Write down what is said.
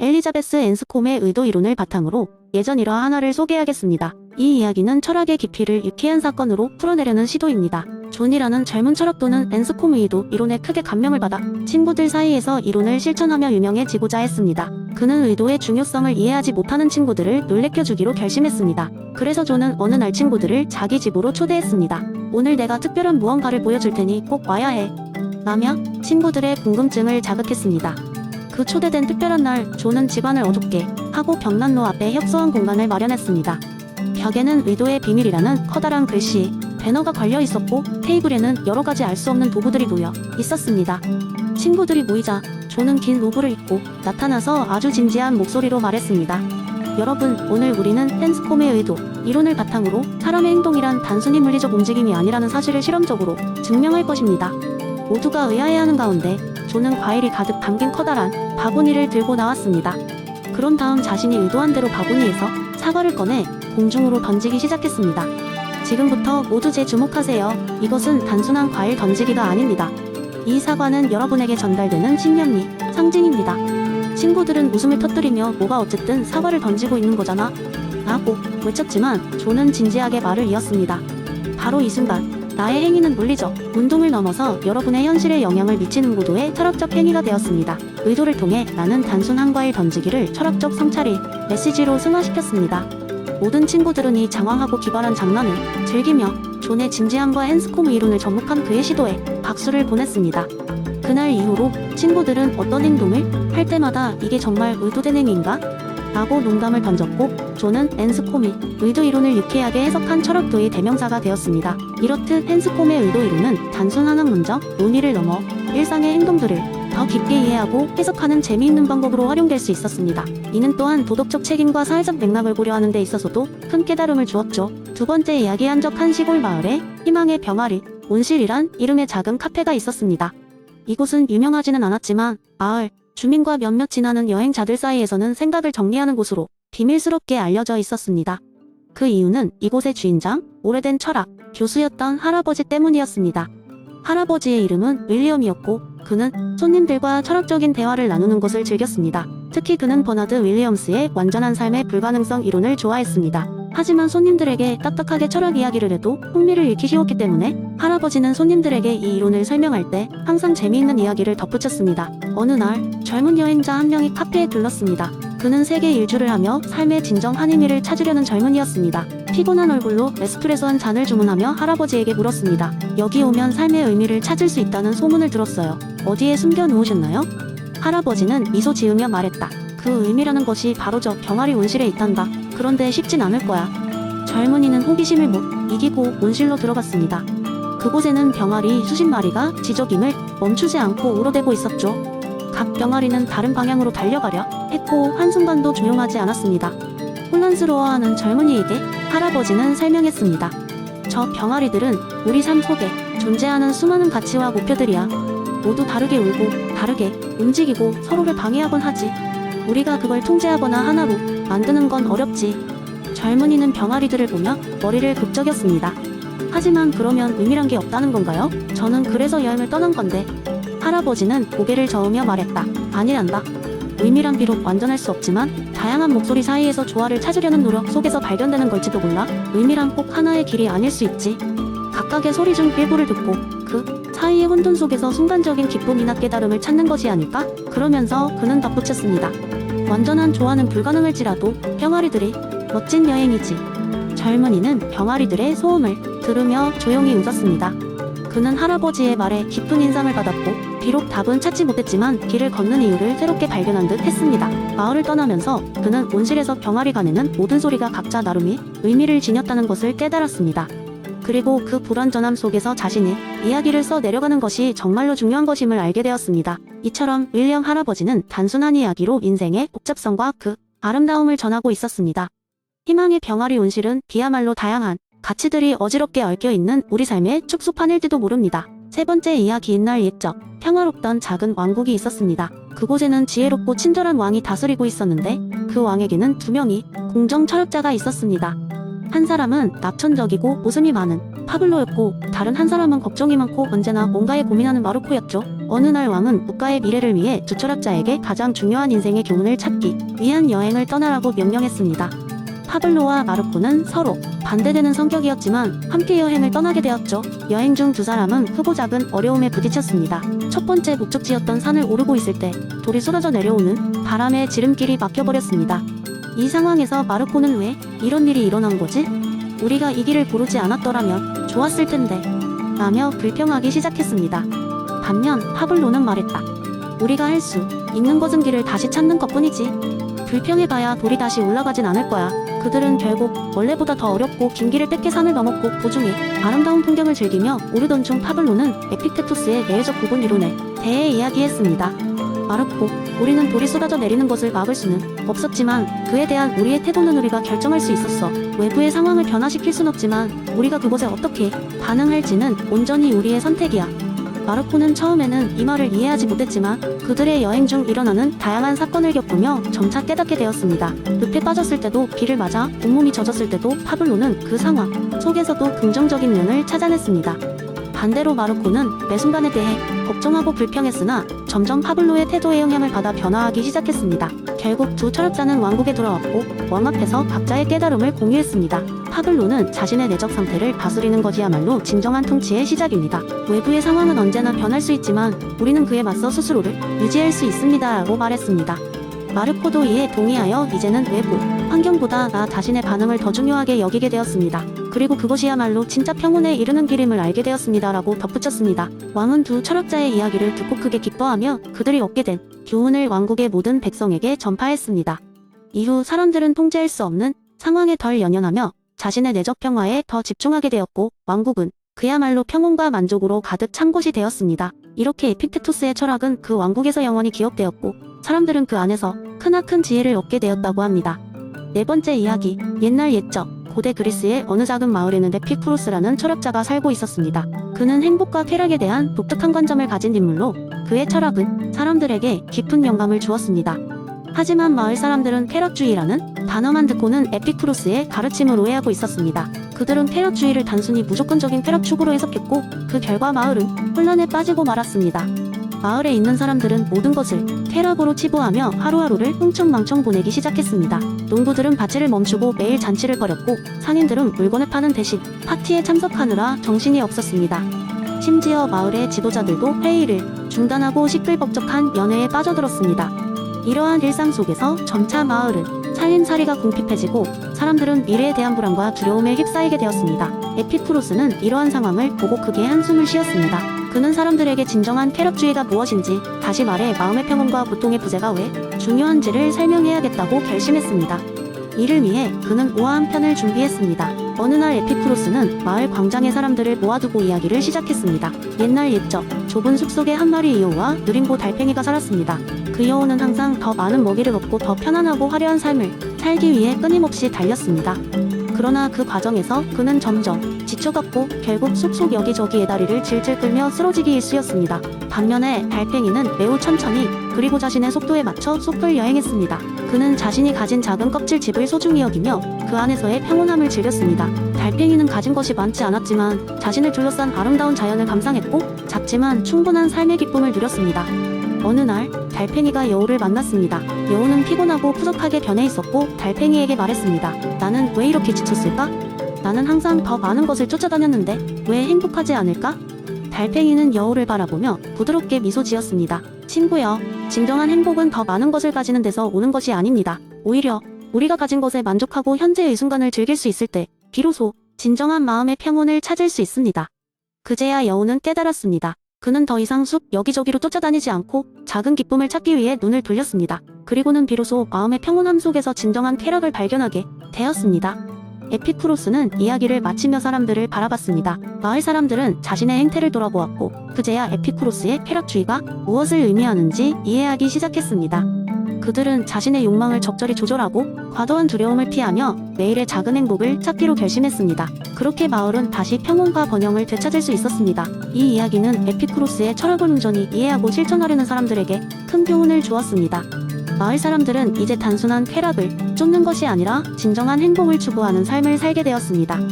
엘리자베스 앤스콤의 의도 이론을 바탕으로 예전 일화 하나를 소개하겠습니다. 이 이야기는 철학의 깊이를 유쾌한 사건으로 풀어내려는 시도입니다. 존이라는 젊은 철학도는 앤스콤의 의도 이론에 크게 감명을 받아 친구들 사이에서 이론을 실천하며 유명해지고자 했습니다. 그는 의도의 중요성을 이해하지 못하는 친구들을 놀래켜주기로 결심했습니다. 그래서 존은 어느 날 친구들을 자기 집으로 초대했습니다. 오늘 내가 특별한 무언가를 보여줄 테니 꼭 와야 해. 라며 친구들의 궁금증을 자극했습니다. 그 초대된 특별한 날, 존은 집안을 어둡게 하고 벽난로 앞에 협소한 공간을 마련했습니다. 벽에는 의도의 비밀이라는 커다란 글씨, 배너가 걸려 있었고 테이블에는 여러 가지 알 수 없는 도구들이 놓여 있었습니다. 친구들이 모이자 존은 긴 로브를 입고 나타나서 아주 진지한 목소리로 말했습니다. 여러분, 오늘 우리는 앤스콤의 의도 이론을 바탕으로 사람의 행동이란 단순히 물리적 움직임이 아니라는 사실을 실험적으로 증명할 것입니다. 모두가 의아해하는 가운데 존은 과일이 가득 담긴 커다란 바구니를 들고 나왔습니다. 그런 다음 자신이 의도한 대로 바구니에서 사과를 꺼내 공중으로 던지기 시작했습니다. 지금부터 모두 제 주목하세요. 이것은 단순한 과일 던지기가 아닙니다. 이 사과는 여러분에게 전달되는 신념리, 상징입니다. 친구들은 웃음을 터뜨리며 뭐가 어쨌든 사과를 던지고 있는 거잖아 라고 외쳤지만 존은 진지하게 말을 이었습니다. 바로 이 순간 나의 행위는 물리적, 운동을 넘어서 여러분의 현실에 영향을 미치는 고도의 철학적 행위가 되었습니다. 의도를 통해 나는 단순 한 과일 던지기를 철학적 성찰의 메시지로 승화시켰습니다. 모든 친구들은 이 장황하고 기발한 장난을 즐기며 존의 진지함과 앤스콤의 이론을 접목한 그의 시도에 박수를 보냈습니다. 그날 이후로 친구들은 어떤 행동을 할 때마다 이게 정말 의도된 행위인가? 라고 농담을 던졌고 존은 앤스콤의 의도 이론을 유쾌하게 해석한 철학도의 대명사가 되었습니다. 이렇듯 앤스콤의 의도 이론은 단순 한 학문적 논의를 넘어 일상의 행동들을 더 깊게 이해하고 해석하는 재미있는 방법으로 활용될 수 있었습니다. 이는 또한 도덕적 책임과 사회적 맥락을 고려하는 데 있어서도 큰 깨달음을 주었죠. 두 번째 이야기, 한적 한 시골 마을에 희망의 병아리 온실이란 이름의 작은 카페가 있었습니다. 이곳은 유명하지는 않았지만 마을 주민과 몇몇 지나는 여행자들 사이에서는 생각을 정리하는 곳으로 비밀스럽게 알려져 있었습니다. 그 이유는 이곳의 주인장, 오래된 철학 교수였던 할아버지 때문이었습니다. 할아버지의 이름은 윌리엄이었고 그는 손님들과 철학적인 대화를 나누는 것을 즐겼습니다. 특히 그는 버나드 윌리엄스의 완전한 삶의 불가능성 이론을 좋아했습니다. 하지만 손님들에게 딱딱하게 철학 이야기를 해도 흥미를 잃기 쉬웠기 때문에 할아버지는 손님들에게 이 이론을 설명할 때 항상 재미있는 이야기를 덧붙였습니다. 어느 날 젊은 여행자 한 명이 카페에 들렀습니다. 그는 세계 일주를 하며 삶의 진정한 의미를 찾으려는 젊은이였습니다. 피곤한 얼굴로 에스프레소 한 잔을 주문하며 할아버지에게 물었습니다. 여기 오면 삶의 의미를 찾을 수 있다는 소문을 들었어요. 어디에 숨겨 놓으셨나요? 할아버지는 미소 지으며 말했다. 그 의미라는 것이 바로 저 병아리 온실에 있단다. 그런데 쉽진 않을 거야. 젊은이는 호기심을 못 이기고 온실로 들어갔습니다. 그곳에는 병아리 수십 마리가 지저김을 멈추지 않고 울어대고 있었죠. 각 병아리는 다른 방향으로 달려가려 했고 한순간도 조용하지 않았습니다. 혼란스러워하는 젊은이에게 할아버지는 설명했습니다. 저 병아리들은 우리 삶 속에 존재하는 수많은 가치와 목표들이야. 모두 다르게 울고 다르게 움직이고 서로를 방해하곤 하지. 우리가 그걸 통제하거나 하나로 만드는 건 어렵지. 젊은이는 병아리들을 보며 머리를 긁적였습니다. 하지만 그러면 의미란 게 없다는 건가요? 저는 그래서 여행을 떠난 건데. 할아버지는 고개를 저으며 말했다. 아니란다. 의미란 비록 완전할 수 없지만 다양한 목소리 사이에서 조화를 찾으려는 노력 속에서 발견되는 걸지도 몰라. 의미란 꼭 하나의 길이 아닐 수 있지. 각각의 소리 중 일부를 듣고 그 사이의 혼돈 속에서 순간적인 기쁨이나 깨달음을 찾는 것이 아닐까? 그러면서 그는 덧붙였습니다. 완전한 조화는 불가능할지라도 병아리들이 멋진 여행이지. 젊은이는 병아리들의 소음을 들으며 조용히 웃었습니다. 그는 할아버지의 말에 깊은 인상을 받았고 비록 답은 찾지 못했지만 길을 걷는 이유를 새롭게 발견한 듯 했습니다. 마을을 떠나면서 그는 온실에서 병아리가 내는 모든 소리가 각자 나름의 의미를 지녔다는 것을 깨달았습니다. 그리고 그 불완전함 속에서 자신의 이야기를 써 내려가는 것이 정말로 중요한 것임을 알게 되었습니다. 이처럼 윌리엄 할아버지는 단순한 이야기로 인생의 복잡성과 그 아름다움을 전하고 있었습니다. 희망의 병아리 온실은 그야말로 다양한 가치들이 어지럽게 얽혀있는 우리 삶의 축소판일지도 모릅니다. 세 번째 이야기, 옛날 옛적 평화롭던 작은 왕국이 있었습니다. 그곳에는 지혜롭고 친절한 왕이 다스리고 있었는데 그 왕에게는 두 명의 공정 철학자가 있었습니다. 한 사람은 낙천적이고 웃음이 많은 파블로였고 다른 한 사람은 걱정이 많고 언제나 뭔가에 고민하는 마르코였죠. 어느 날 왕은 국가의 미래를 위해 두 철학자에게 가장 중요한 인생의 교훈을 찾기 위한 여행을 떠나라고 명령했습니다. 파블로와 마르코는 서로 반대되는 성격이었지만 함께 여행을 떠나게 되었죠. 여행 중 두 사람은 크고 작은 어려움에 부딪혔습니다. 첫 번째 목적지였던 산을 오르고 있을 때 돌이 쏟아져 내려오는 바람에 지름길이 막혀버렸습니다. 이 상황에서 마르코는 왜 이런 일이 일어난 거지? 우리가 이 길을 고르지 않았더라면 좋았을 텐데 라며 불평하기 시작했습니다. 반면 파블로는 말했다. 우리가 할 수 있는 것은 길을 다시 찾는 것뿐이지. 불평해봐야 돌이 다시 올라가진 않을 거야. 그들은 결국 원래보다 더 어렵고 긴 길을 뺏게 산을 넘었고 도중에 아름다운 풍경을 즐기며 오르던 중 파블로는 에픽테토스의 내외적 구분 이론에 대해 이야기했습니다. 마르코, 우리는 돌이 쏟아져 내리는 것을 막을 수는 없었지만 그에 대한 우리의 태도는 우리가 결정할 수 있었어. 외부의 상황을 변화시킬 순 없지만 우리가 그것에 어떻게 반응할지는 온전히 우리의 선택이야. 마르코는 처음에는 이 말을 이해하지 못했지만 그들의 여행 중 일어나는 다양한 사건을 겪으며 점차 깨닫게 되었습니다. 늪에 빠졌을 때도 비를 맞아 온몸이 젖었을 때도 파블로는 그 상황 속에서도 긍정적인 면을 찾아냈습니다. 반대로 마르코는 매 순간에 대해 걱정하고 불평했으나 점점 파블로의 태도에 영향을 받아 변화하기 시작했습니다. 결국 두 철학자는 왕국에 돌아왔고 왕 앞에서 각자의 깨달음을 공유했습니다. 파블로는 자신의 내적 상태를 다스리는 것이야말로 진정한 통치의 시작입니다. 외부의 상황은 언제나 변할 수 있지만 우리는 그에 맞서 스스로를 유지할 수 있습니다 라고 말했습니다. 마르코도 이에 동의하여 이제는 외부 환경보다 나 자신의 반응을 더 중요하게 여기게 되었습니다. 그리고 그것이야말로 진짜 평온에 이르는 길임을 알게 되었습니다 라고 덧붙였습니다. 왕은 두 철학자의 이야기를 듣고 크게 기뻐하며 그들이 얻게 된 교훈을 왕국의 모든 백성에게 전파했습니다. 이후 사람들은 통제할 수 없는 상황에 덜 연연하며 자신의 내적 평화에 더 집중하게 되었고 왕국은 그야말로 평온과 만족으로 가득 찬 곳이 되었습니다. 이렇게 에픽테토스의 철학은 그 왕국에서 영원히 기억되었고 사람들은 그 안에서 크나큰 지혜를 얻게 되었다고 합니다. 네 번째 이야기, 옛날 옛적 고대 그리스의 어느 작은 마을에는 에피쿠로스라는 철학자가 살고 있었습니다. 그는 행복과 쾌락에 대한 독특한 관점을 가진 인물로 그의 철학은 사람들에게 깊은 영감을 주었습니다. 하지만 마을 사람들은 쾌락주의라는 단어만 듣고는 에피쿠로스의 가르침을 오해하고 있었습니다. 그들은 쾌락주의를 단순히 무조건적인 쾌락 추구로 해석했고 그 결과 마을은 혼란에 빠지고 말았습니다. 마을에 있는 사람들은 모든 것을 쾌락으로 치부하며 하루하루를 흥청망청 보내기 시작했습니다. 농부들은 밭일을 멈추고 매일 잔치를 벌였고 상인들은 물건을 파는 대신 파티에 참석하느라 정신이 없었습니다. 심지어 마을의 지도자들도 회의를 중단하고 시끌벅적한 연회에 빠져들었습니다. 이러한 일상 속에서 점차 마을은 살림살이가 궁핍해지고 사람들은 미래에 대한 불안과 두려움에 휩싸이게 되었습니다. 에피쿠로스는 이러한 상황을 보고 크게 한숨을 쉬었습니다. 그는 사람들에게 진정한 쾌락주의가 무엇인지, 다시 말해 마음의 평온과 고통의 부재가 왜 중요한지를 설명해야겠다고 결심했습니다. 이를 위해 그는 우아한 편을 준비했습니다. 어느 날 에피쿠로스는 마을 광장의 사람들을 모아두고 이야기를 시작했습니다. 옛날 옛적 좁은 숲속에 한 마리 여우와 누린고 달팽이가 살았습니다. 그 여우는 항상 더 많은 먹이를 얻고 더 편안하고 화려한 삶을 살기 위해 끊임없이 달렸습니다. 그러나 그 과정에서 그는 점점 지쳐갔고 결국 숲속 여기저기에 다리를 질질 끌며 쓰러지기 일쑤였습니다. 반면에 달팽이는 매우 천천히 그리고 자신의 속도에 맞춰 숲을 여행했습니다. 그는 자신이 가진 작은 껍질집을 소중히 여기며 그 안에서의 평온함을 즐겼습니다. 달팽이는 가진 것이 많지 않았지만 자신을 둘러싼 아름다운 자연을 감상했고 작지만 충분한 삶의 기쁨을 누렸습니다. 어느 날 달팽이가 여우를 만났습니다. 여우는 피곤하고 푸석하게 변해 있었고 달팽이에게 말했습니다. 나는 왜 이렇게 지쳤을까? 나는 항상 더 많은 것을 쫓아다녔는데 왜 행복하지 않을까? 달팽이는 여우를 바라보며 부드럽게 미소 지었습니다. 친구여, 진정한 행복은 더 많은 것을 가지는 데서 오는 것이 아닙니다. 오히려 우리가 가진 것에 만족하고 현재의 순간을 즐길 수 있을 때 비로소 진정한 마음의 평온을 찾을 수 있습니다. 그제야 여우는 깨달았습니다. 그는 더 이상 숲 여기저기로 쫓아다니지 않고 작은 기쁨을 찾기 위해 눈을 돌렸습니다. 그리고는 비로소 마음의 평온함 속에서 진정한 쾌락을 발견하게 되었습니다. 에피쿠로스는 이야기를 마치며 사람들을 바라봤습니다. 마을 사람들은 자신의 행태를 돌아보았고 그제야 에피쿠로스의 쾌락주의가 무엇을 의미하는지 이해하기 시작했습니다. 그들은 자신의 욕망을 적절히 조절하고 과도한 두려움을 피하며 매일의 작은 행복을 찾기로 결심했습니다. 그렇게 마을은 다시 평온과 번영을 되찾을 수 있었습니다. 이 이야기는 에피쿠로스의 철학을 온전히 이해하고 실천하려는 사람들에게 큰 교훈을 주었습니다. 마을 사람들은 이제 단순한 쾌락을 쫓는 것이 아니라 진정한 행복을 추구하는 삶을 살게 되었습니다.